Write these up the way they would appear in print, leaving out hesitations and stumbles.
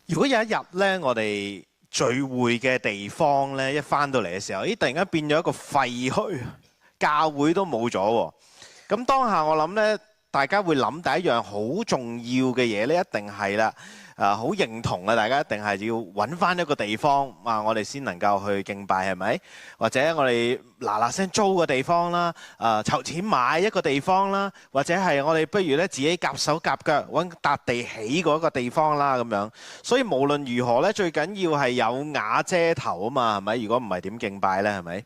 如果有一日咧，我哋聚會嘅地方咧，一翻到嚟嘅時候，咦，突然間變咗一個廢墟，教會都冇咗喎。咁當下我諗咧，大家會諗第一樣好重要嘅嘢咧，一定係啦，好認同啊！大家一定係要揾翻一個地方啊，我哋先能夠去敬拜，係咪？或者我哋嗱嗱聲租個地方啦，籌錢買一個地方啦，或者係我哋不如咧自己夾手夾腳揾笪地起嗰個地方啦咁樣。所以無論如何咧，最緊要係有瓦遮頭啊嘛，係咪？如果唔係點敬拜咧，係咪？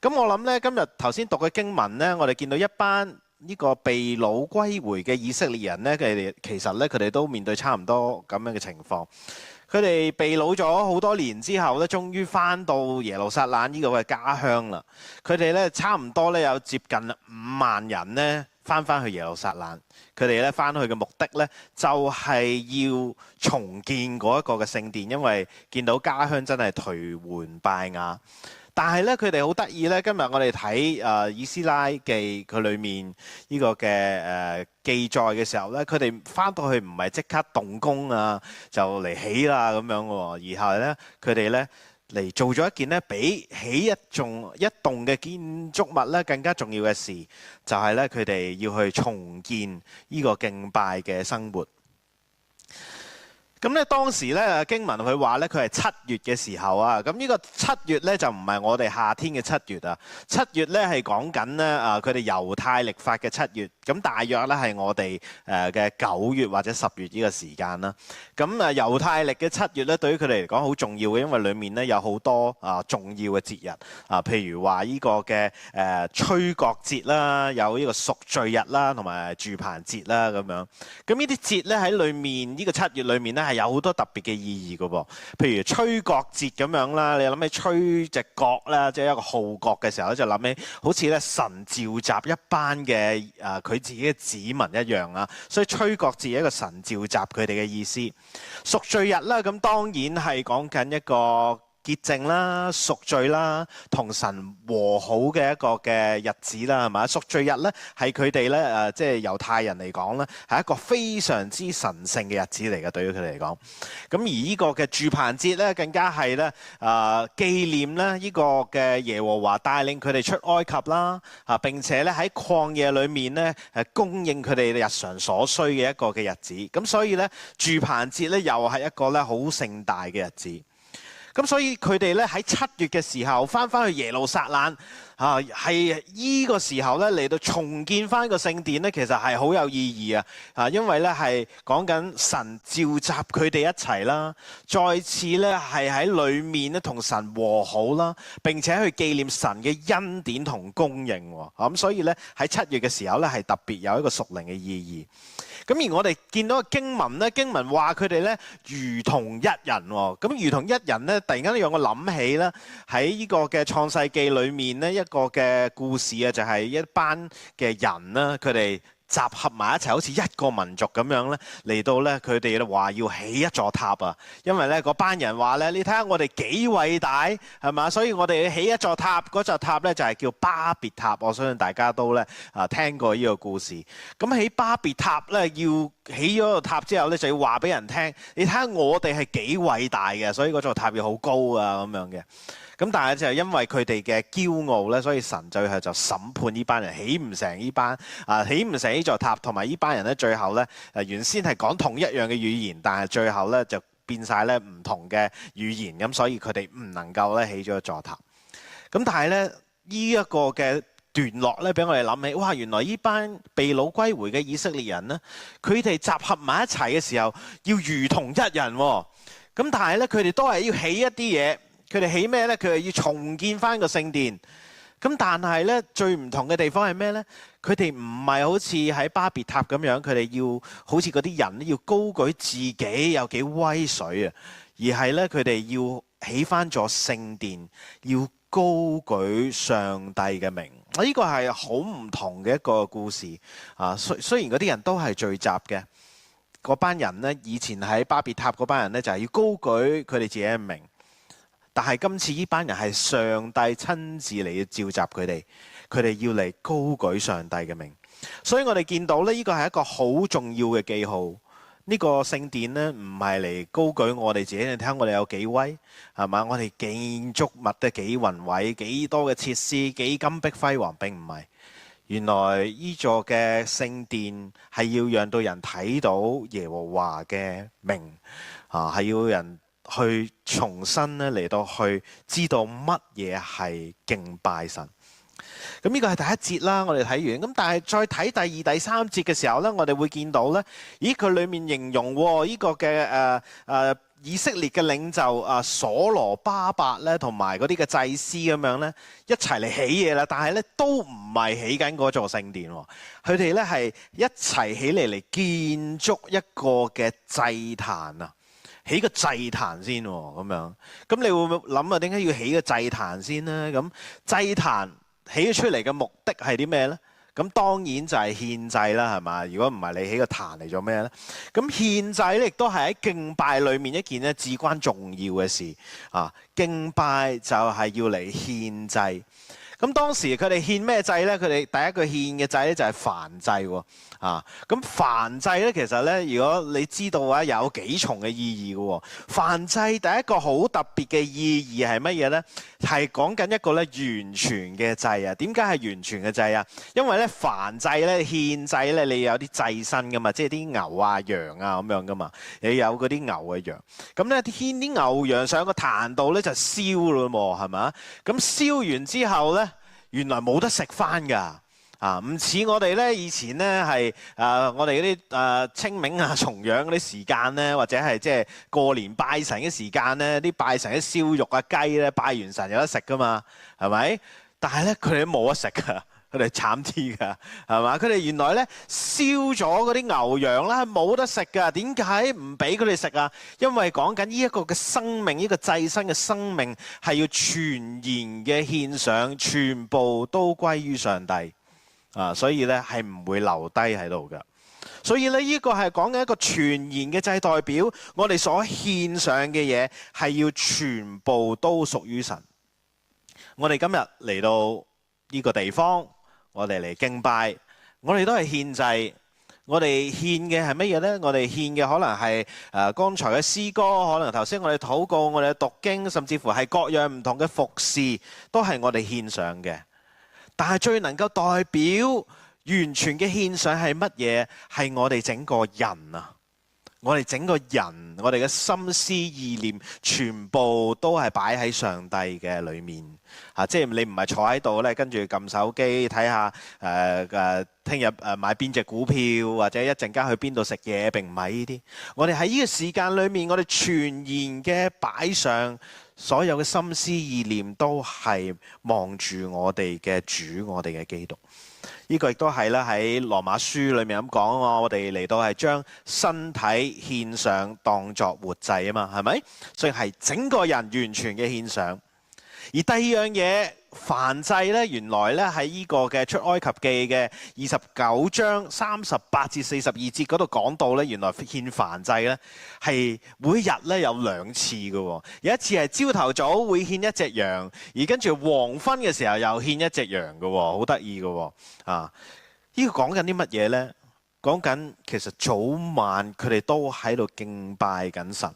咁我諗咧，今日頭先讀嘅經文咧，我哋見到一班呢個被擄歸回嘅以色列人咧，其實咧佢哋都面對差唔多咁樣嘅情況。佢哋被擄咗好多年之後咧，終於翻到耶路撒冷呢個嘅家鄉啦。佢哋咧差唔多咧有接近5萬人咧翻去耶路撒冷。佢哋咧翻去嘅目的咧就係要重建嗰一個嘅聖殿，因為見到家鄉真係頹垣敗瓦。但係咧，佢哋好得意咧。今日我哋睇以斯拉記佢裏面呢個嘅記載嘅時候咧，佢哋翻到去唔係即刻動工啊，就嚟起啦咁樣喎，而係咧佢哋咧嚟做咗一件咧比起一棟嘅建築物咧更加重要嘅事，就係咧佢哋要去重建呢個敬拜嘅生活。咁咧當時咧經文佢話咧佢係7月嘅時候啊，咁呢個7月咧就唔係我哋夏天嘅7月啊，7月咧係講緊咧佢哋猶太曆法嘅7月，咁大約咧係我哋嘅9月或者10月呢個時間啦。咁猶太曆嘅7月咧對於佢哋嚟講好重要嘅，因為裡面咧有好多重要嘅節日啊，譬如話呢個嘅吹角節啦，有呢個贖罪日啦，同埋住棚節啦咁樣。咁呢啲節咧喺裡面呢個7月裡面咧係有好多特別嘅意義嘅噃，譬如吹角節咁樣啦，你諗起吹隻角啦，即係一個號角嘅時候咧，就諗起好似咧神召集一班嘅佢自己嘅子民一樣啊，所以吹角節係一個神召集佢哋嘅意思。贖罪日啦，咁當然係講緊一個潔淨啦、贖罪啦、同神和好嘅一個嘅日子啦，係咪？贖罪日咧係佢哋咧即係猶太人嚟講咧，係一個非常之神聖嘅日子嚟嘅，對於佢哋嚟講。咁而呢個嘅住棚節咧，更加係咧紀念咧呢個嘅耶和華帶領佢哋出埃及啦，並且咧喺曠野裏面咧供應佢哋日常所需嘅一個嘅日子。咁所以咧住棚節咧又係一個咧好盛大嘅日子。咁所以佢哋咧喺7月嘅時候翻去耶路撒冷係依個時候咧嚟到重建翻個聖殿咧，其實係好有意義啊！因為咧係講緊神召集佢哋一齊啦，再次咧係喺裏面咧同神和好啦，並且去紀念神嘅恩典同供應喎。咁所以咧喺7月嘅時候咧係特別有一個屬靈嘅意義。咁而我哋見到嘅經文咧，經文話佢哋咧如同一人喎。咁如同一人咧，突然間讓我諗起咧喺呢個嘅創世記裏面咧一個嘅故事啊，就係一班嘅人啦，佢哋集合埋一齊，好似一個民族咁樣咧，嚟到咧佢哋話要起一座塔啊！因為咧嗰班人話咧，你睇下我哋幾偉大係嘛，所以我哋要起一座塔，嗰座塔咧就係叫巴別塔。我相信大家都咧聽過呢個故事。咁起巴別塔咧，要起咗個塔之後咧，就要話俾人聽，你睇下我哋係幾偉大嘅，所以嗰座塔要好高啊咁樣嘅。咁但係就係因為佢哋嘅驕傲咧，所以神最後就審判呢班人起唔成呢班起唔成呢座塔，同埋呢班人咧最後咧原先係講同一樣嘅語言，但係最後咧就變晒咧唔同嘅語言，咁所以佢哋唔能夠咧起咗一座塔。咁但係咧呢一個嘅段落咧，俾我哋諗起，哇！原來呢班被擄歸回嘅以色列人咧，佢哋集合埋一齊嘅時候，要如同一人喎。咁但係咧，佢哋都係要起一啲嘢。佢哋起咩咧？佢哋要重建翻個聖殿。咁但係咧，最唔同嘅地方係咩咧？佢哋唔係好似喺巴別塔咁樣，佢哋要好似嗰啲人要高舉自己有幾威水啊，而係咧佢哋要起翻座聖殿，要高舉上帝嘅名。呢個係好唔同嘅一個故事啊！雖然嗰啲人都係聚集嘅，嗰班人咧以前喺巴別塔嗰班人咧就係要高舉佢哋自己嘅名。但係今次呢班人係上帝親自嚟召集佢哋，佢哋要嚟高舉上帝嘅名，所以我哋見到呢，呢個係一個好重要嘅記號。呢個聖殿咧唔係嚟高舉我哋自己，你睇下我哋有幾威，係嘛？我哋建築物得幾宏偉，幾多嘅設施，幾金碧輝煌，並唔係。原來呢座嘅聖殿係要讓到人睇到耶和華嘅名，係要人去重新咧嚟到去知道乜嘢係敬拜神。咁呢個係第一節啦，我哋睇完。咁但係再睇第二、第三節嘅時候呢，我哋會見到呢，咦佢裡面形容呢個嘅以色列嘅領袖所羅巴伯咧，同埋嗰啲嘅祭司咁樣呢，一齊嚟起嘢啦。但係呢，都唔係起緊嗰座聖殿，佢哋呢係一齊起嚟建築一個嘅祭壇啊，起個祭壇先咁樣。咁你會唔會諗啊？點解要起個祭壇先呢？咁祭壇起咗出嚟嘅目的係啲咩呢？咁當然就係獻祭啦，係嘛？如果唔係你起個壇嚟做咩呢？咁獻祭咧亦都係喺敬拜裏面一件咧至關重要嘅事啊！敬拜就係要嚟獻祭。咁當時佢哋獻咩祭呢？佢哋第一個獻嘅祭咧就係燔祭喎。咁燔祭咧其實咧，如果你知道嘅話，有幾重嘅意義嘅喎。燔祭第一個好特別嘅意義係乜嘢呢？係講緊一個咧完全嘅祭啊！點解係完全嘅祭啊？因為咧燔祭咧獻祭咧，你有啲祭牲噶嘛，即係啲牛啊、羊啊咁樣噶嘛，你有嗰啲牛嘅羊。咁咧獻啲牛羊上個壇度咧就燒咯喎，係嘛？咁燒完之後咧，原來冇得食翻㗎。唔似我哋咧，以前咧係我哋嗰啲清明啊、重陽嗰啲時間咧，或者係即係過年拜神嘅時間咧，啲拜神啲燒肉啊、雞咧，拜完神有得食噶嘛，係咪？但係咧，佢哋都冇得食噶，佢哋慘啲噶，係嘛？佢哋原來咧燒咗嗰啲牛羊啦，冇得食噶。點解唔俾佢哋食啊？因為講緊呢一個嘅生命，呢個祭牲嘅生命係要全然嘅獻上，全部都歸於上帝。所以咧係唔會留低喺度㗎。所以咧呢個係講緊一個全然嘅祭，代表我哋所獻上嘅嘢係要全部都屬於神。我哋今日嚟到呢個地方，我哋嚟敬拜，我哋都係獻祭。我哋獻嘅係乜嘢呢？我哋獻嘅可能係剛才嘅詩歌，可能頭先我哋禱告，我哋讀經，甚至乎係各樣唔同嘅服侍，都係我哋獻上嘅。但係最能夠代表完全嘅獻上係乜嘢？係我哋整個人啊！我哋整個人，我哋嘅心思意念，全部都係擺喺上帝嘅裏面。即係你唔係坐喺度咧，跟住撳手機睇下聽日買邊隻股票，或者一陣間去邊度食嘢，並唔係呢啲。我哋喺呢個時間裏面，我哋全然嘅擺上。所有嘅心思意念都係望住我哋嘅主，我哋嘅基督。呢個亦都係啦，喺羅馬書裏面咁講啊，我哋嚟到係將身體獻上當作活祭啊嘛，係咪？所以係整個人完全嘅獻上。而第二樣嘢，燔祭咧，原來咧喺呢個嘅出埃及記嘅29章38至42節嗰度講到咧，原來獻燔祭咧係每日咧有2次嘅喎。有一次係朝頭早會獻一隻羊，而跟住黃昏嘅時候又獻一隻羊嘅喎，好得意嘅喎。呢個講緊啲乜嘢咧？講緊其實早晚佢哋都喺度敬拜緊神，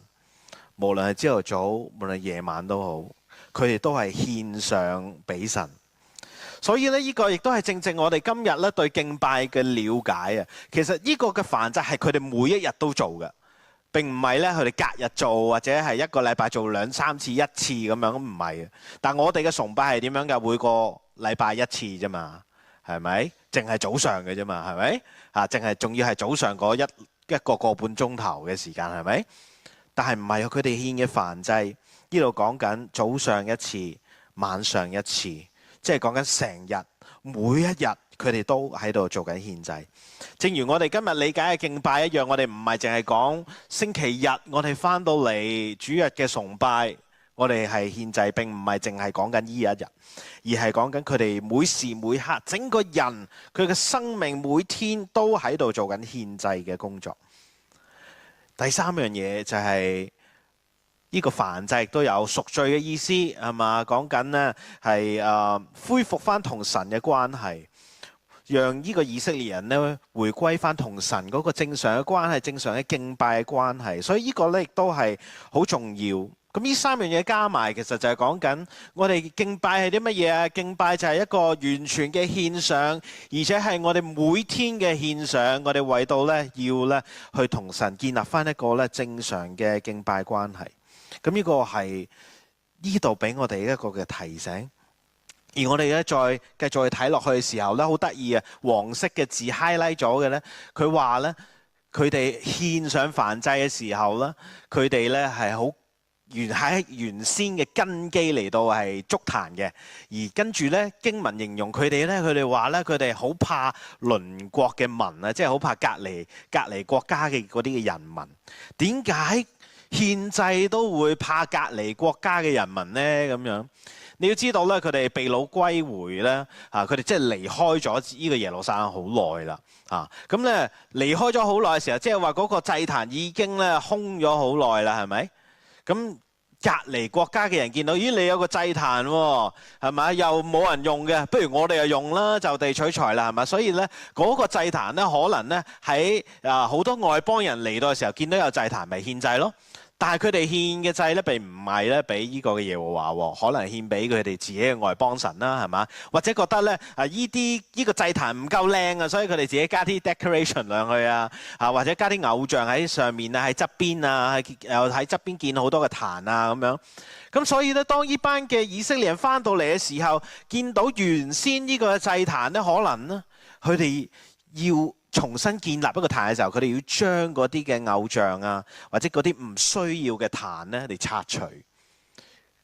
無論係朝頭早，無論夜晚都好。佢哋都係獻上俾神，所以咧呢個亦都係正正我哋今日咧對敬拜嘅了解啊。其實呢個嘅燔祭係佢哋每一日都做嘅，並唔係咧佢哋隔日做，或者係一個禮拜做2、3次、1次咁樣，唔係嘅。但我哋嘅崇拜係點樣㗎？每個禮拜1次啫嘛，係咪？淨係早上嘅啫嘛，係咪？淨係仲要係早上嗰一個半鐘頭嘅時間，係咪？但係唔係佢哋獻嘅燔祭。呢度講緊早上1次，晚上1次，即係講緊成日每一日佢哋都喺度做緊獻祭。正如我哋今日理解嘅敬拜一樣，我哋唔係淨係講星期日我哋返到嚟主日嘅崇拜，我哋係獻祭，並唔係淨係講緊呢一日，而係講緊佢哋每時每刻整個人佢嘅生命每天都喺度做緊獻祭嘅工作。第3樣嘢就係。呢個燔祭亦都有贖罪嘅意思，係嘛？講緊呢係恢復翻同神嘅關係。讓呢個以色列人咧回歸翻同神嗰個正常嘅關係、正常嘅敬拜嘅關係。所以呢個咧亦都係好重要。咁呢三樣嘢加埋，其實就係講緊我哋敬拜係啲乜嘢啊？敬拜就係一個完全嘅獻上，而且係我哋每天嘅獻上。我哋為到咧要咧去同神建立翻一個咧正常嘅敬拜關係。咁呢個係呢度俾我哋一個嘅提醒。而我哋咧再繼續去睇落去嘅時候咧，好得意啊！黃色嘅字 highlight 咗嘅咧，佢話咧佢哋獻上燔祭嘅時候咧，佢哋咧係好喺原先嘅根基嚟到係築壇嘅，而跟住咧經文形容佢哋咧，佢哋話咧佢哋好怕鄰國嘅民啊，即係好怕隔離國家嘅嗰啲嘅人民。點解獻祭都會怕隔離國家嘅人民呢？咁樣你要知道咧，佢哋被擄歸回咧，佢哋即係離開咗呢個耶路撒冷好耐啦，咁咧離開咗好耐嘅時候，即係話嗰個祭壇已經咧空咗好耐啦，係咪？咁隔離國家嘅人見到，咦，你有個祭壇喎，係咪？又冇人用嘅，不如我哋又用啦，就地取材啦，係咪？所以咧，嗰個祭壇咧，可能咧喺好多外邦人嚟到嘅時候，見到有祭壇，咪獻祭咯。但係佢哋獻嘅祭咧，並唔係咧俾呢個嘅耶和華喎，可能獻俾佢哋自己嘅外邦神啦，係嘛？或者覺得咧呢個祭壇唔夠靚啊，所以佢哋自己加啲 decoration 上去啊，或者加啲偶像喺上面啊，喺側邊啊，又喺側邊建好多嘅壇啊咁樣。咁所以咧，當呢班嘅以色列人翻到嚟嘅時候，見到原先呢個祭壇咧，可能咧佢哋要重新建立一個壇嘅時候，佢哋要將嗰啲嘅偶像啊，或者嗰啲唔需要嘅壇咧嚟拆除。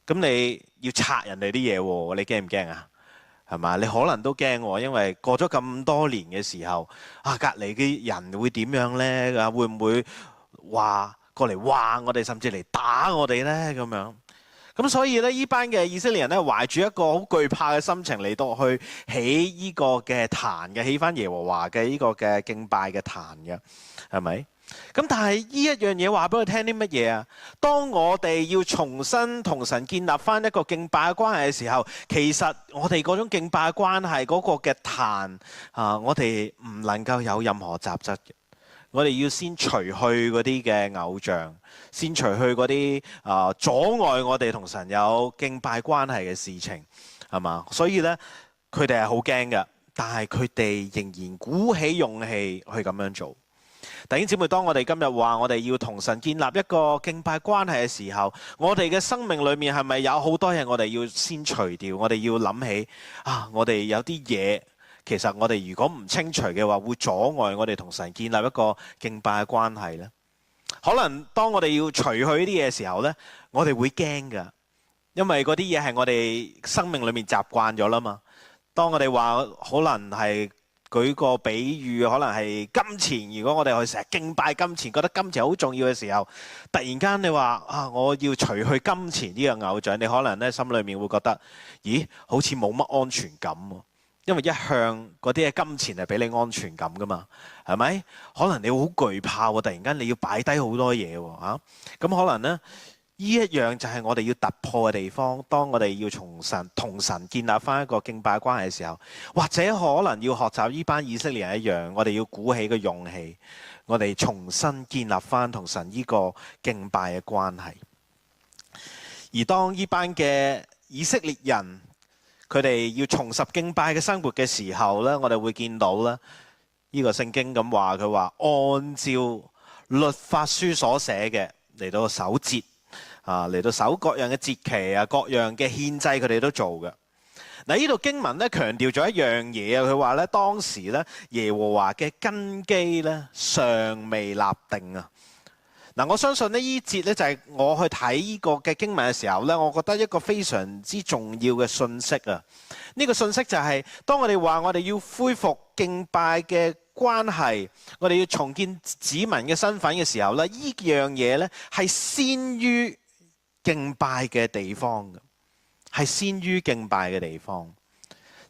咁你要拆人哋啲嘢喎，你驚唔驚啊？係嘛？你可能都驚喎，因為過咗咁多年嘅時候，隔離嘅人會點樣咧？會唔會話過嚟話我哋，甚至嚟打我哋咧？咁樣。咁所以咧，呢班嘅以色列人咧，懷住一個好懼怕嘅心情嚟到去起呢個嘅壇嘅，起翻耶和華嘅呢個嘅敬拜嘅壇嘅，係咪？咁但係呢一樣嘢話俾我聽啲乜嘢啊？當我哋要重新同神建立翻一個敬拜嘅關係嘅時候，其實我哋嗰種敬拜嘅關係嗰個嘅壇我哋唔能夠有任何雜質嘅。我哋要先除去嗰啲嘅偶像，先除去嗰啲阻礙我哋同神有敬拜關係嘅事情，係嘛？所以咧，佢哋係好驚嘅，但係佢哋仍然鼓起勇氣去咁樣做。弟兄姊妹，當我哋今日話我哋要同神建立一個敬拜關係嘅時候，我哋嘅生命裏面係咪有好多嘢我哋要先除掉？我哋要諗起我哋有啲嘢。其實我哋如果唔清除嘅話，會阻礙我哋同神建立一個敬拜嘅關係呢。可能當我哋要除去呢啲嘢嘅時候呢，我哋會驚㗎，因為嗰啲嘢係我哋生命裏面習慣咗啦嘛。當我哋話可能係舉個比喻，可能係金錢。如果我哋去成日敬拜金錢，覺得金錢好重要嘅時候，突然間你話我要除去金錢呢個偶像，你可能呢心裏面會覺得，咦，好似冇乜安全感喎。因為一向嗰啲嘅金錢係俾你安全感噶嘛，係咪？可能你好懼怕喎，突然間你要擺低好多嘢喎，咁可能呢一樣就係我哋要突破嘅地方。當我哋要同神建立翻一個敬拜關係嘅時候，或者可能要學習呢班以色列人一樣，我哋要鼓起個勇氣，我哋重新建立翻同神呢個敬拜嘅關係。而當呢班嘅以色列人，佢哋要重拾敬拜嘅生活嘅時候呢，我哋會見到咧，呢個聖經咁話，佢話按照律法書所寫嘅嚟到守節嚟到守各樣嘅節期各樣嘅獻祭，佢哋都做嘅。嗱，呢度經文咧強調咗一樣嘢佢話咧當時咧耶和華嘅根基咧尚未立定啊。嗱，我相信呢節咧就係我去睇呢個嘅經文嘅時候咧，我覺得一個非常之重要嘅信息啊！呢個信息就係當我哋話我哋要恢復敬拜嘅關係，我哋要重建子民嘅身份嘅時候咧，呢樣嘢咧係先於敬拜嘅地方嘅，係先於敬拜嘅地方。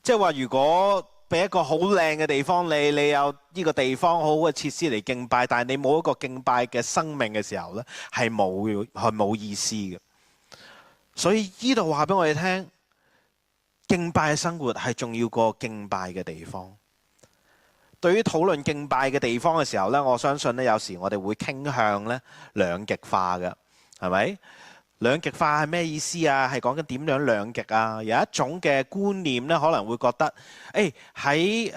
即係話如果俾一個好靚嘅地方你有呢個地方好好嘅設施嚟敬拜，但係你冇一個敬拜嘅生命嘅時候呢，係冇意思嘅。所以呢度話俾我哋聽，敬拜嘅生活係重要過敬拜嘅地方。對於討論敬拜嘅地方嘅時候呢，我相信呢，有時我哋會傾向呢兩極化嘅，係咪？兩極化係咩意思啊？係講緊點樣兩極啊？有一種嘅觀念咧，可能會覺得，喺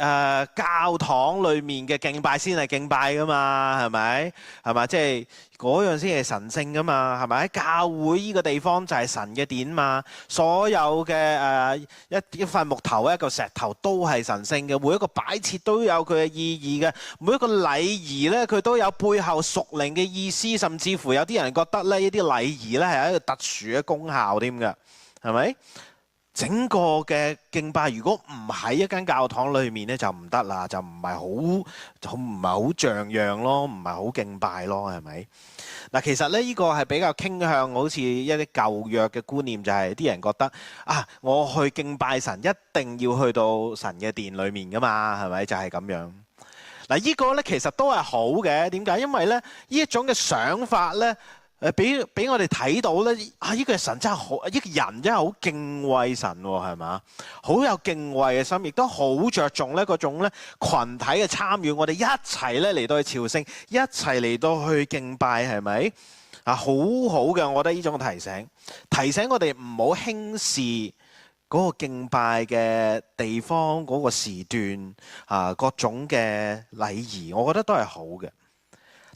教堂裏面嘅敬拜先係敬拜噶嘛，係咪？係嘛？即係嗰樣先係神聖噶嘛，係咪？喺教會呢個地方就係神嘅殿嘛，所有嘅一塊木頭一個石頭都係神聖嘅，每一個擺設都有佢嘅意義嘅，每一個禮儀咧佢都有背後屬靈嘅意思，甚至乎有啲人覺得咧呢啲禮儀咧係一個特殊嘅功效添㗎，係咪？整個嘅敬拜如果唔喺一間教堂裏面咧就唔得啦，就唔係好像樣咯，唔係好敬拜咯，係咪？嗱，其實咧呢個係比較傾向好似一啲舊約嘅觀念，就係啲人覺得啊，我去敬拜神一定要去到神嘅殿裏面噶嘛，係咪？就係咁樣。嗱，呢個咧其實都係好嘅，點解？因為咧呢一種嘅想法咧。俾我哋睇到咧，呢個神真係好，呢個人真係好敬畏神喎，係嘛？好有敬畏嘅心，亦都好着重咧嗰種咧羣體嘅參與，我哋一齊咧嚟到去朝聖，一齊嚟到去敬拜，係咪？啊，好好嘅，我覺得呢種提醒我哋唔好輕視嗰個敬拜嘅地方嗰個時段啊，各種嘅禮儀，我覺得都係好嘅。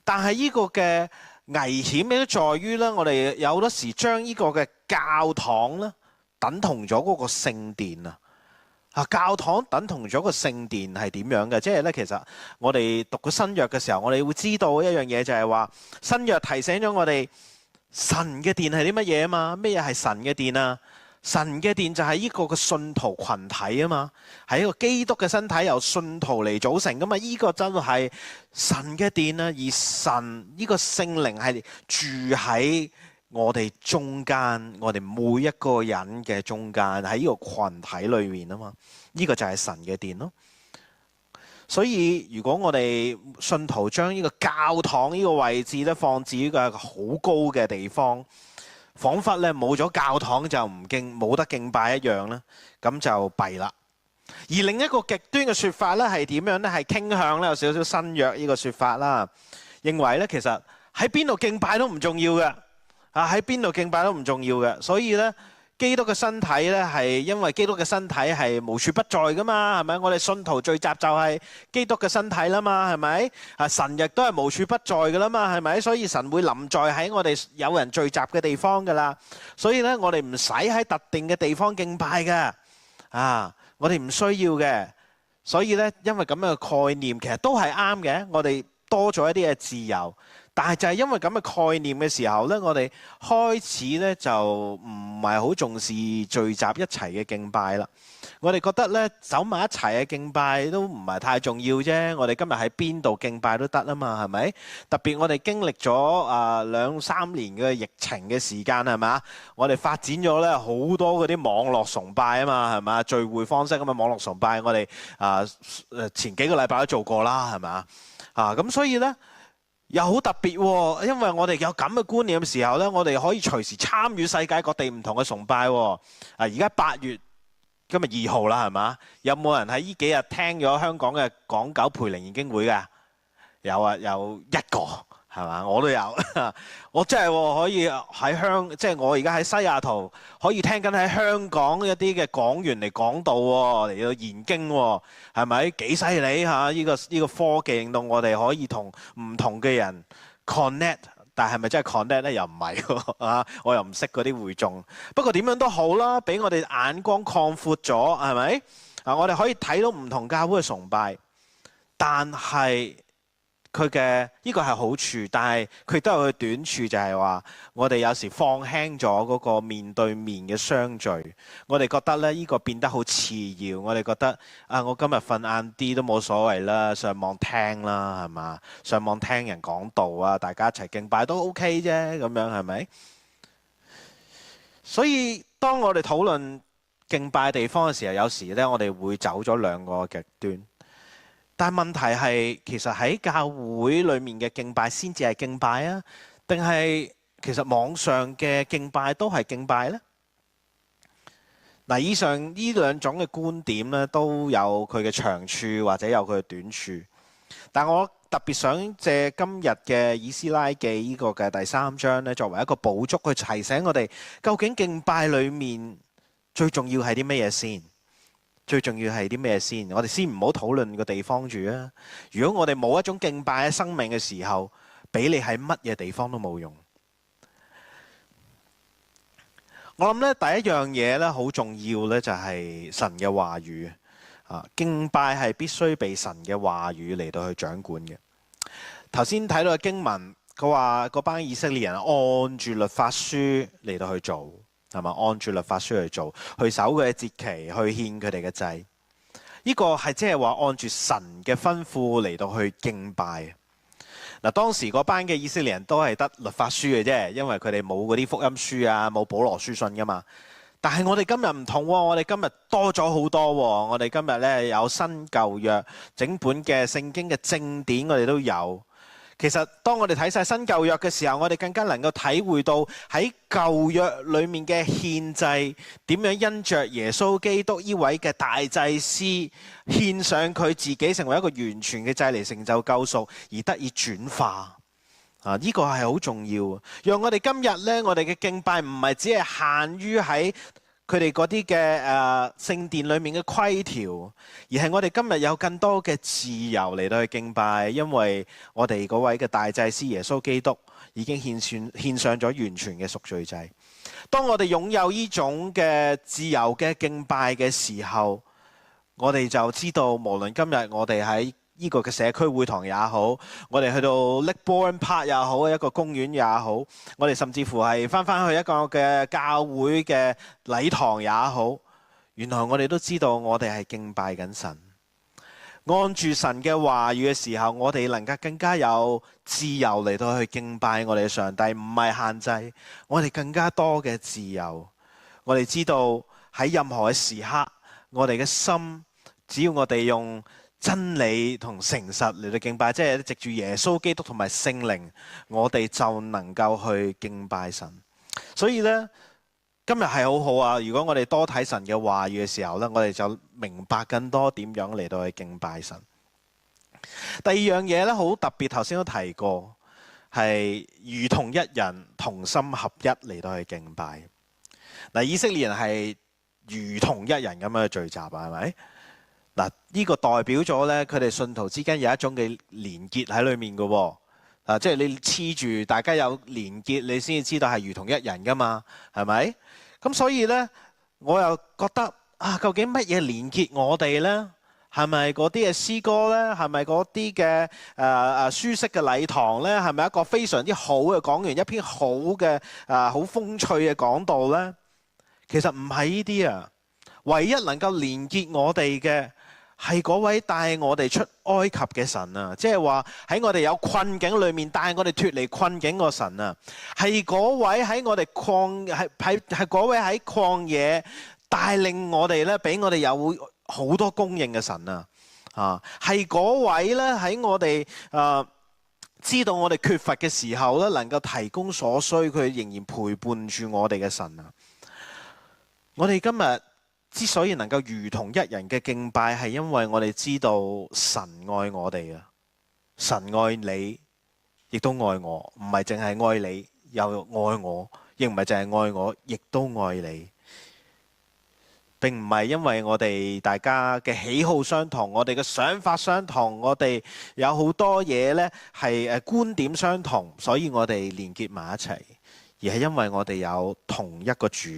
但係呢個嘅危險嘅都在於咧，我哋有好多時將呢個嘅教堂咧等同咗嗰個聖殿啊！教堂等同咗個聖殿係點樣嘅？即係咧，其實我哋讀個新約嘅時候，我哋會知道一樣嘢，就係話新約提醒咗我哋神嘅殿係啲乜嘢啊嘛？咩嘢係神嘅殿啊？神嘅殿就係呢個嘅信徒群體啊嘛，係一個基督嘅身體由信徒嚟組成噶嘛，呢個真係神嘅殿啊，而神呢個聖靈係住喺我哋中間，我哋每一個人嘅中間，喺呢個群體裏面啊嘛，呢個就係神嘅殿咯。所以如果我哋信徒將呢個教堂呢個位置咧放置於個好高嘅地方，彷彿咧冇咗教堂就冇得敬拜一樣啦，咁就弊啦。而另一個極端嘅説法咧係點樣咧？係傾向咧有少少新約呢個説法啦，認為咧其實喺邊度敬拜都唔重要嘅，喺邊度敬拜都唔重要嘅。所以咧基督嘅身體咧係因為基督嘅身體係無處不在噶嘛，係咪？我哋信徒聚集就係基督嘅身體啦嘛，係咪？神亦都係無處不在噶啦嘛，係咪？所以神會臨在喺我哋有人聚集嘅地方噶啦。所以咧我哋唔使喺特定嘅地方敬拜嘅，我哋唔需要嘅。所以咧因為咁樣嘅概念其實都係啱嘅，我哋多咗一啲嘅自由。但係就係因為咁嘅概念嘅時候呢，我哋開始呢就唔係好重視聚集一齊嘅敬拜啦。我哋覺得呢，走埋一齊嘅敬拜都唔係太重要啫。我哋今日喺邊度敬拜都得啊嘛，係咪？特別我哋經歷咗2-3年嘅疫情嘅時間係嘛，我哋發展咗呢好多嗰啲網絡崇拜啊嘛，係嘛？聚會方式咁嘅網絡崇拜，我哋前幾個禮拜都做過啦，係嘛？咁所以呢。又好特別喎，因為我哋有咁嘅觀念嘅時候呢，我哋可以隨時參與世界各地唔同嘅崇拜喎。而家8月，今日2號啦，係嘛？有冇人喺呢幾日聽咗香港嘅港九培靈研經會嘅？有啊，有一個係嘛？我都有，我真係可以喺即係我而家喺西雅圖可以聽緊喺香港一啲嘅講員嚟講道喎，嚟到研經喎，係咪幾犀利嚇？呢個科技令到我哋可以同唔同嘅人 connect， 但係咪真係 connect 咧？又唔係喎，我又唔識嗰啲會眾。不過點樣都好啦，俾我哋眼光擴闊咗，係咪？我哋可以睇到唔同教會嘅崇拜，但係佢嘅呢個係好處，但係佢亦都有佢短處，就係話我哋有時放輕咗嗰個面對面嘅相聚，我哋覺得咧呢個變得好次要，我哋覺得我今日瞓晏啲都冇所謂啦，上網聽啦，係嘛？上網聽人講道啊，大家一齊敬拜都 OK 啫，咁樣係咪？所以當我哋討論敬拜地方嘅時候，有時咧我哋會走咗兩個極端。但問題係，其實喺教會裏面嘅敬拜先至係敬拜啊，定係其實網上嘅敬拜都係敬拜呢？嗱，以上呢兩種嘅觀點咧，都有佢嘅長處或者有佢嘅短處。但我特別想借今日嘅以斯拉記呢個嘅第3章咧，作為一個補足，去提醒我哋究竟敬拜裡面最重要係啲乜嘢先？最重要係啲咩先？我哋先唔好討論個地方住啊！如果我哋冇一種敬拜嘅生命嘅時候，俾你喺乜嘢地方都冇用。我諗咧，第一樣嘢咧好重要咧，就係神嘅話語啊！敬拜係必須被神嘅話語嚟到去掌管嘅。頭先睇到嘅經文，佢話嗰班以色列人按住律法書嚟到去做。係嘛？按住律法書去做，去守佢嘅節期，去獻佢哋嘅祭。呢個係即係話按住神嘅吩咐嚟到去敬拜。嗱，當時嗰班嘅以色列人都係得律法書嘅啫，因為佢哋冇嗰啲福音書啊，冇保羅書信噶嘛。但係我哋今日唔同喎，我哋今日多咗好多喎。我哋今日咧有新舊約整本嘅聖經嘅正典，我哋都有。其實當我哋睇晒新舊約嘅時候，我哋更加能夠體會到喺舊約裡面嘅獻祭點樣因着耶穌基督呢位嘅大祭司獻上佢自己成為一個完全嘅祭嚟成就救贖而得以轉化。呢個係好重要，讓我哋今日呢，我哋嘅敬拜唔係只係限於喺佢哋嗰啲嘅聖殿裏面嘅規條，而係我哋今日有更多嘅自由嚟到去敬拜，因為我哋嗰位嘅大祭司耶穌基督已經獻上咗完全嘅贖罪祭。當我哋擁有呢種嘅自由嘅敬拜嘅時候，我哋就知道無論今日我哋喺呢個嘅社區會堂也好，我哋去到 Lakebourne Park 也好，一個公園也好，我哋甚至乎係翻去一個嘅教會嘅禮堂也好，原來我哋都知道我哋係敬拜緊神。按住神嘅話語嘅時候，我哋能夠更加有自由嚟到去敬拜我哋嘅上帝，唔係限制，我哋更加多嘅自由。我哋知道喺任何嘅時刻，我哋嘅心，只要我哋用真理同誠實嚟到敬拜，即係藉住耶穌基督同埋聖靈，我哋就能夠去敬拜神。所以呢，今日係好好啊！如果我哋多睇神嘅話語嘅時候呢，我哋就明白更多點樣嚟到去敬拜神。第二樣嘢呢，好特別，頭先都提過，係如同一人同心合一嚟到去敬拜。嗱，以色列人係如同一人咁樣去聚集啊，係咪？嗱，呢個代表咗咧，佢哋信徒之間有一種嘅連結喺裏面嘅喎。即係你黐住，大家有連結，你先至知道係如同一人噶嘛，係咪？咁所以咧，我又覺得究竟乜嘢連結我哋咧？係咪嗰啲嘅詩歌咧？係咪嗰啲嘅舒適嘅禮堂咧？係咪一個非常之好嘅講完一篇好嘅好風趣嘅講道咧？其實唔係呢啲啊，唯一能夠連結我哋嘅，係嗰位帶我哋出埃及嘅神啊！即係話喺我哋有困境裏面帶我哋脫離困境個神啊！係嗰位喺我哋係嗰位喺曠野帶領我哋咧，俾我哋有好多供應嘅神啊！係嗰位咧喺我哋知道我哋缺乏嘅時候咧，能夠提供所需，佢仍然陪伴住我哋嘅神啊！我哋今日之所以能夠如同一人嘅敬拜，係因為我哋知道神愛我哋啊！神愛你，亦都愛我，唔係淨係愛你，又愛我，亦唔係淨係愛我，亦都愛你。並唔係因為我哋大家嘅喜好相同，我哋嘅想法相同，我哋有好多嘢呢係觀點相同，所以我哋連結埋一齊，而係因為我哋有同一個主。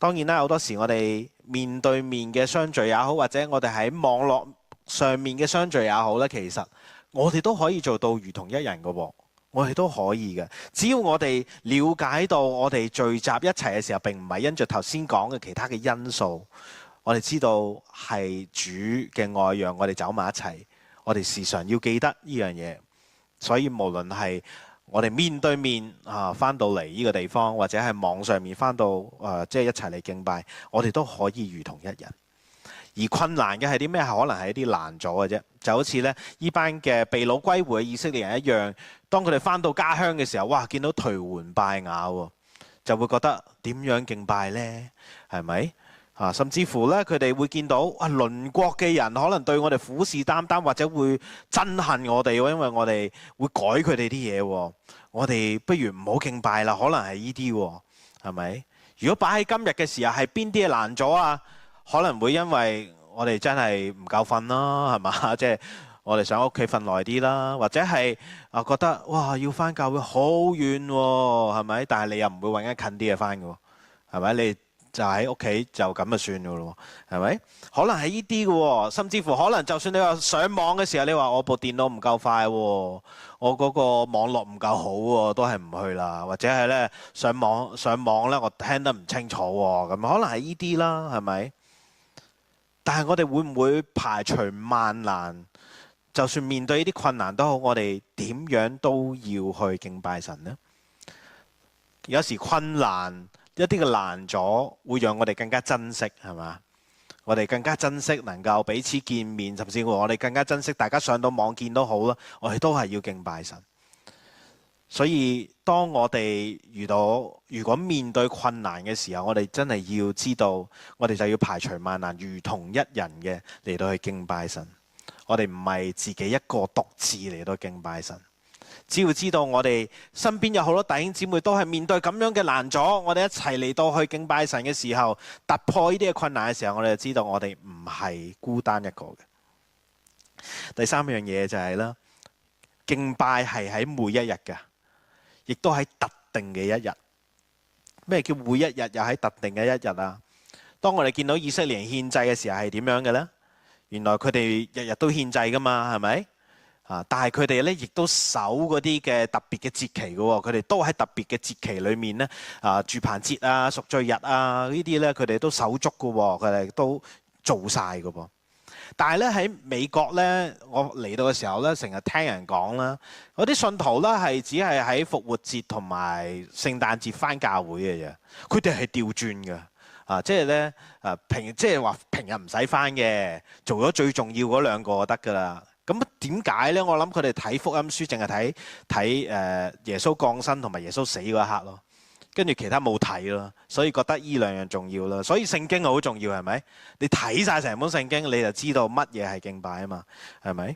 當然啦，好多時我哋面對面嘅相聚也好，或者我哋喺網絡上面嘅相聚也好咧，其實我哋都可以做到如同一人嘅喎，我哋都可以嘅。只要我哋了解到我哋聚集一齊嘅時候，並唔係因着頭先講嘅其他嘅因素，我哋知道係主嘅愛讓我哋走埋一齊，我哋時常要記得呢樣嘢。所以無論係我哋面對面翻到嚟呢個地方，或者係網上面翻到即係一齊嚟敬拜，我哋都可以如同一人。而困難嘅係啲咩？可能係一啲難阻嘅啫。就好似呢班嘅被擄歸回嘅以色列人一樣，當佢哋翻到家鄉嘅時候，哇！見到頹垣敗瓦喎，就會覺得點樣敬拜呢？係咪？甚至乎咧，佢哋會見到鄰國嘅人可能對我哋虎視眈眈，或者會憎恨我哋喎，因為我哋會改佢哋啲嘢喎。我哋不如唔好敬拜啦，可能係呢啲喎，係咪？如果擺喺今日嘅時候，係邊啲難咗啊？可能會因為我哋真係唔夠瞓啦，係嘛？即係我哋想屋企瞓耐啲啦，或者係覺得哇要返教會好遠喎，係咪？但係你又唔會揾間近啲嘅返嘅喎，係咪？你就喺屋企就咁就算嘅咯，係咪？可能係呢啲嘅喎，甚至乎可能就算你話上網嘅時候，你話我部電腦唔夠快喎，我嗰個網絡唔夠好喎，都係唔去啦。或者係咧上網咧，我聽得唔清楚喎，咁可能係呢啲啦，係咪？但係我哋會唔會排除萬難，就算面對呢啲困難都好，我哋點樣都要去敬拜神呢？有時困難一啲嘅難咗，會讓我哋更加珍惜，係嘛？我哋更加珍惜能夠彼此見面，甚至乎我哋更加珍惜大家上到網見都好啦。我哋都係要敬拜神。所以當我哋如果面對困難嘅時候，我哋真係要知道，我哋就要排除萬難，如同一人嘅嚟到去敬拜神。我哋唔係自己一個獨自嚟到敬拜神。只要知道我哋身邊有好多弟兄姊妹都係面對咁樣嘅難阻，我哋一齊嚟到去敬拜神嘅時候，突破呢啲嘅困難嘅時候，我哋就知道我哋唔係孤單一個嘅。第三樣嘢就係啦，敬拜係喺每一日嘅，亦都喺特定嘅一日。咩叫每一日又喺特定嘅一日啊？當我哋見到以色列人獻祭嘅時候係點樣嘅呢？原來佢哋日日都獻祭噶嘛，係咪？但係佢哋咧亦都守嗰啲嘅特別嘅節期嘅喎，佢哋都喺特別嘅節期裏面咧，住棚節啊、贖罪日啊呢啲咧，佢哋都守足嘅喎，佢哋都做晒嘅噃。但係咧喺美國咧，我嚟到嘅時候咧，成日聽人講啦，嗰啲信徒咧係只係喺復活節同埋聖誕節返教會嘅啫，佢哋係調轉嘅，即係咧即係話平日唔使返嘅，做咗最重要嗰兩個就得㗎啦。咁點解呢？我諗佢哋睇福音書，淨係睇耶穌降生同埋耶穌死嗰一刻咯，跟住其他冇睇咯，所以覺得依兩樣重要咯。所以聖經好重要，係咪？你睇晒成本聖經，你就知道乜嘢係敬拜啊嘛，係咪？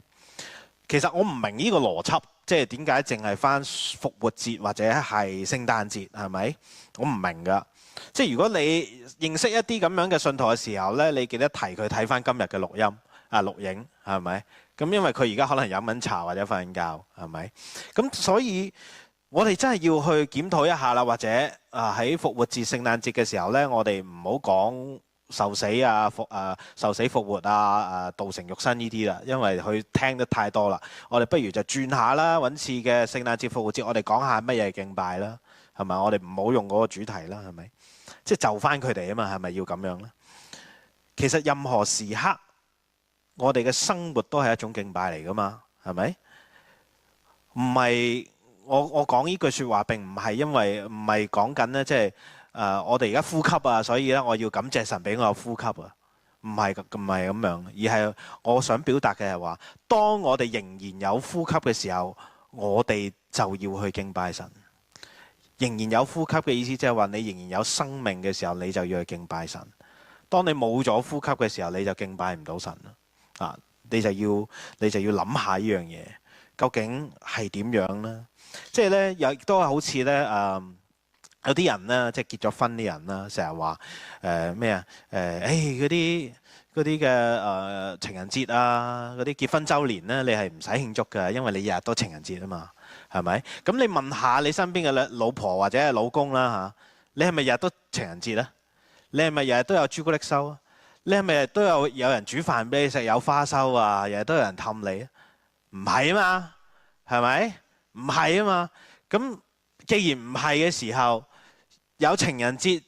其實我唔明呢個邏輯，即係點解淨係返復活節或者係聖誕節，係咪？我唔明㗎。即係如果你認識一啲咁樣嘅信徒嘅時候呢，你記得提佢睇返今日嘅錄影，係咪？咁因為佢而家可能飲緊茶或者瞓緊覺，係咪？咁所以我哋真係要去檢討一下啦，或者喺復活節、聖誕節嘅時候呢，我哋唔好講受死受死復活道成肉身呢啲啦，因為佢聽得太多啦。我哋不如就轉下啦，揾次嘅聖誕節、復活節，我哋講下乜嘢係敬拜啦，係咪？我哋唔好用嗰個主題啦，係咪？即係就翻佢哋啊嘛，係咪要咁樣呢？其實任何時刻，我哋嘅生活都係一種敬拜嚟噶嘛，係咪？唔係我講呢句説話並唔係因為唔係講緊呢，即係我哋而家呼吸啊，所以咧我要感謝神俾我有呼吸啊，唔係咁樣，而係我想表達嘅係話，當我哋仍然有呼吸嘅時候，我哋就要去敬拜神。仍然有呼吸嘅意思，即係話你仍然有生命嘅時候，你就要去敬拜神。當你冇咗呼吸嘅時候，你就敬拜唔到神啦。你就要諗下呢樣嘢，究竟係點樣呢？即係咧，亦都係好似咧，有啲人咧，即係結咗婚啲人啦，成日話咩啊？嗰啲嘅情人節啊，嗰啲結婚週年咧，你係唔使慶祝㗎，因為你日日都情人節啊嘛，係咪？咁你問下你身邊嘅老婆或者係老公啦，你係咪日日都情人節咧？你係咪日日都有朱古力收啊？你係咪日日都有人煮飯俾你食，有花收啊？日日都有人氹你啊？唔係啊嘛，係咪？唔係啊嘛。咁既然唔係嘅時候，有情人節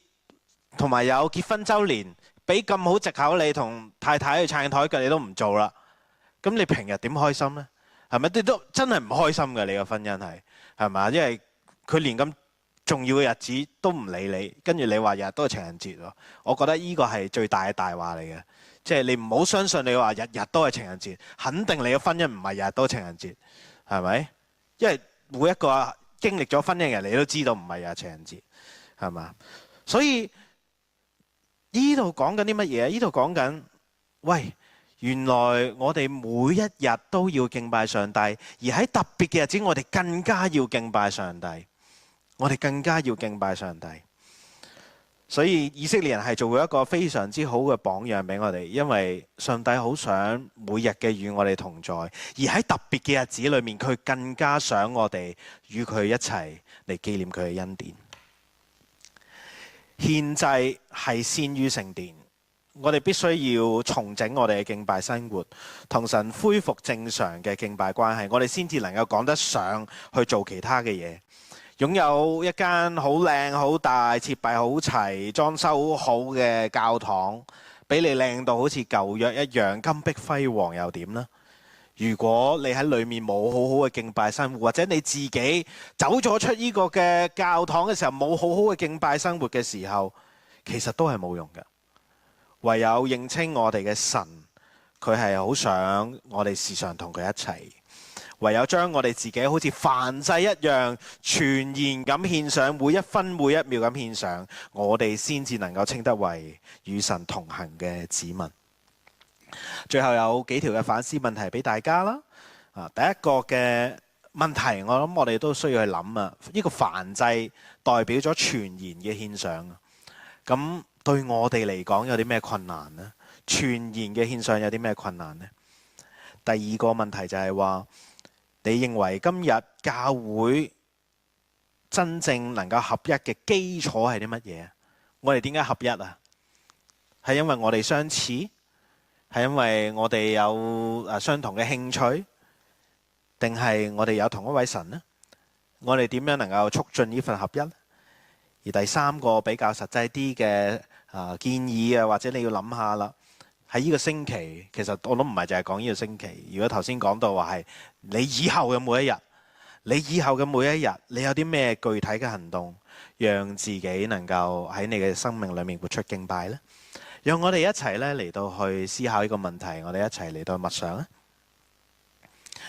同埋有結婚週年，俾咁好藉口你同太太去撐台腳，你都唔做啦。咁你平日點開心呢？係咪？你都真係唔開心嘅，你個婚姻係咪？因為佢連咁重要嘅日子都唔理你，跟住你話日日都係情人節喎。我覺得呢個係最大嘅大話嚟嘅，即係你唔好相信你話日日都係情人節，肯定你嘅婚姻唔係日日都係情人節，係咪？因為每一個經歷咗婚姻嘅人，你都知道唔係日日情人節，係嘛？所以呢度講緊啲乜嘢？呢度講緊，喂，原來我哋每一日都要敬拜上帝，而喺特別嘅日子，我哋更加要敬拜上帝。我哋更加要敬拜上帝。所以以色列人係做咗一個非常之好嘅榜樣俾我哋，因為上帝好想每日嘅與我哋同在，而喺特別嘅日子裏面，佢更加想我哋與佢一齊嚟紀念佢嘅恩典。獻祭係先於聖殿，我哋必須要重整我哋嘅敬拜生活，同神恢復正常嘅敬拜關係，我哋先至能夠講得上去做其他嘅嘢。擁有一間好靚、好大、設備好齊、裝修好嘅教堂，比你靚到好似舊約一樣金碧輝煌又點呢？如果你喺裏面冇好好嘅敬拜生活，或者你自己走咗出呢個嘅教堂嘅時候冇好好嘅敬拜生活嘅時候，其實都係冇用嘅。唯有認清我哋嘅神，佢係好想我哋時常同佢一齊。唯有將我哋自己好似燔祭一樣全然咁獻上，每一分每一秒咁獻上，我哋先至能夠稱得為與神同行嘅子民。最後有幾條嘅反思問題俾大家啦。第一個嘅問題，我諗我哋都需要去諗啊。呢個燔祭代表咗全然嘅獻上，咁對我哋嚟講有啲咩困難呢？全然嘅獻上有啲咩困難呢？第二個問題就係話，你認為今日教會真正能夠合一嘅基礎係啲乜嘢？我哋點解合一啊？係因為我哋相似？係因為我哋有相同嘅興趣？定係我哋有同一位神呢？我哋點樣能夠促進呢份合一？而第三個比較實際啲嘅建議啊，或者你要諗下啦。喺呢個星期，其實我都唔係淨係講呢個星期。如果頭先講到話係你以後嘅每一日，你以後嘅每一日，你有啲咩具體嘅行動，讓自己能夠喺你嘅生命裏面活出敬拜呢？讓我哋一齊咧嚟到去思考呢個問題，我哋一齊嚟到默想啊！